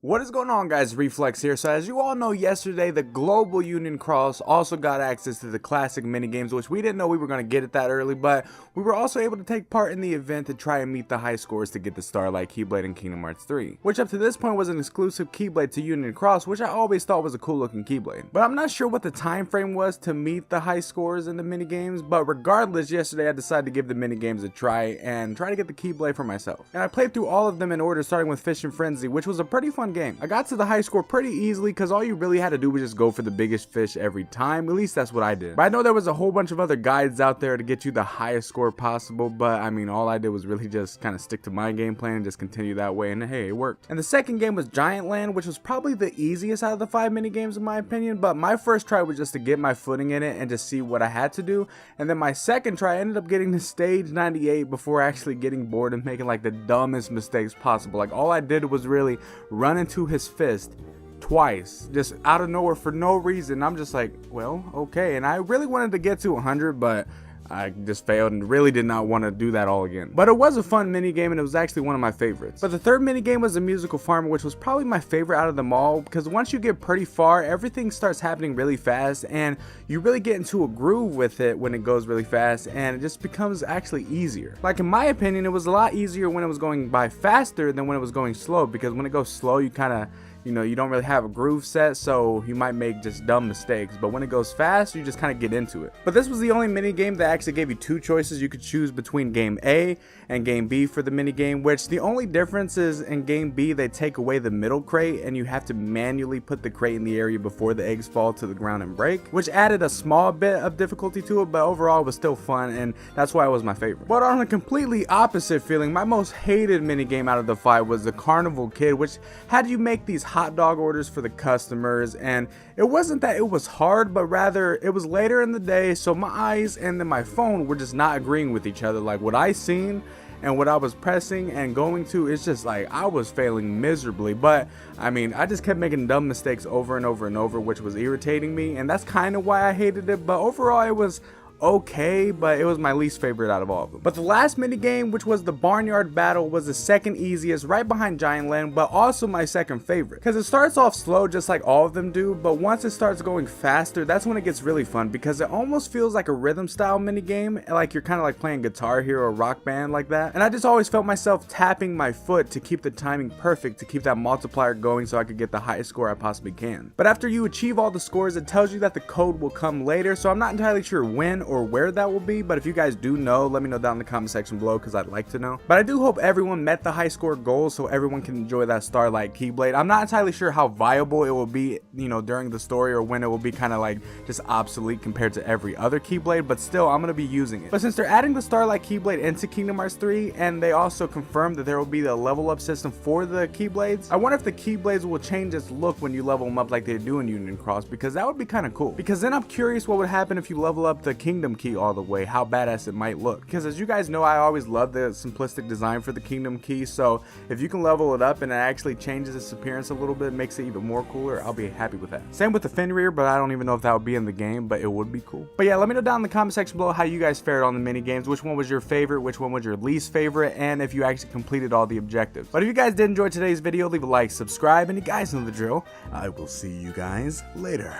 What is going on, guys? Reflex here. So as you all know, yesterday the Global Union Cross also got access to the classic minigames, which we didn't know we were going to get it that early, but we were also able to take part in the event to try and meet the high scores to get the Starlight Keyblade in Kingdom Hearts 3, which up to this point was an exclusive Keyblade to Union Cross, which I always thought was a cool looking Keyblade. But I'm not sure what the time frame was to meet the high scores in the minigames, but regardless, yesterday I decided to give the minigames a try and try to get the Keyblade for myself. And I played through all of them in order, starting with Fish and Frenzy, which was a pretty fun game. I got to the high score pretty easily because all you really had to do was just go for the biggest fish every time. At least that's what I did. But I know there was a whole bunch of other guides out there to get you the highest score possible, but I mean, all I did was really just kind of stick to my game plan and just continue that way, and hey, it worked. And the second game was Giant Land, which was probably the easiest out of the 5 mini games in my opinion, but my first try was just to get my footing in it and just see what I had to do. And then my second try, I ended up getting to stage 98 before actually getting bored and making like the dumbest mistakes possible. Like, all I did was really run into his fist twice, just out of nowhere for no reason. I'm just like, well, okay. And I really wanted to get to 100, but I just failed and really did not want to do that all again. But it was a fun mini game, and it was actually one of my favorites. But the third mini game was the Musical Farmer, which was probably my favorite out of them all, because once you get pretty far, everything starts happening really fast and you really get into a groove with it when it goes really fast, and it just becomes actually easier. Like, in my opinion, it was a lot easier when it was going by faster than when it was going slow, because when it goes slow, you kind of, you don't really have a groove set, so you might make just dumb mistakes. But when it goes fast, you just kind of get into it. But this was the only mini game that actually gave you 2 choices. You could choose between game A and game B for the mini game, which the only difference is in game B, they take away the middle crate and you have to manually put the crate in the area before the eggs fall to the ground and break, which added a small bit of difficulty to it, but overall it was still fun, and that's why it was my favorite. But on a completely opposite feeling, my most hated mini game out of the 5 was the Carnival Kid, which had you make these hot dog orders for the customers. And it wasn't that it was hard, but rather it was later in the day, so my eyes and then my phone were just not agreeing with each other. Like, what I seen and what I was pressing and going to, it's just like I was failing miserably. But I mean, I just kept making dumb mistakes over and over and over, which was irritating me, and that's kind of why I hated it. But overall, it was okay, but it was my least favorite out of all of them. But the last mini game, which was the Barnyard Battle, was the second easiest, right behind Giant Land, but also my second favorite, because it starts off slow just like all of them do, but once it starts going faster, that's when it gets really fun, because it almost feels like a rhythm style mini game, like you're kind of like playing Guitar Hero or Rock Band like that. And I just always felt myself tapping my foot to keep the timing perfect, to keep that multiplier going so I could get the highest score I possibly can. But after you achieve all the scores, it tells you that the code will come later, so I'm not entirely sure when or where that will be, but if you guys do know, let me know down in the comment section below, because I'd like to know. But I do hope everyone met the high score goals so everyone can enjoy that Starlight Keyblade. I'm not entirely sure how viable it will be, during the story, or when it will be kind of like just obsolete compared to every other Keyblade, but still, I'm going to be using it. But since they're adding the Starlight Keyblade into Kingdom Hearts 3, and they also confirmed that there will be the level up system for the Keyblades, I wonder if the Keyblades will change its look when you level them up like they do in Union Cross, because that would be kind of cool. Because then I'm curious what would happen if you level up the Kingdom Key all the way, how badass it might look. Because as you guys know, I always love the simplistic design for the Kingdom Key, so if you can level it up and it actually changes its appearance a little bit, makes it even more cooler, I'll be happy with that. Same with the Fenrir, but I don't even know if that would be in the game, but it would be cool. But yeah, let me know down in the comment section below how you guys fared on the mini games, which one was your favorite, which one was your least favorite, and if you actually completed all the objectives. But if you guys did enjoy today's video, leave a like, subscribe, and you guys know the drill. I will see you guys later.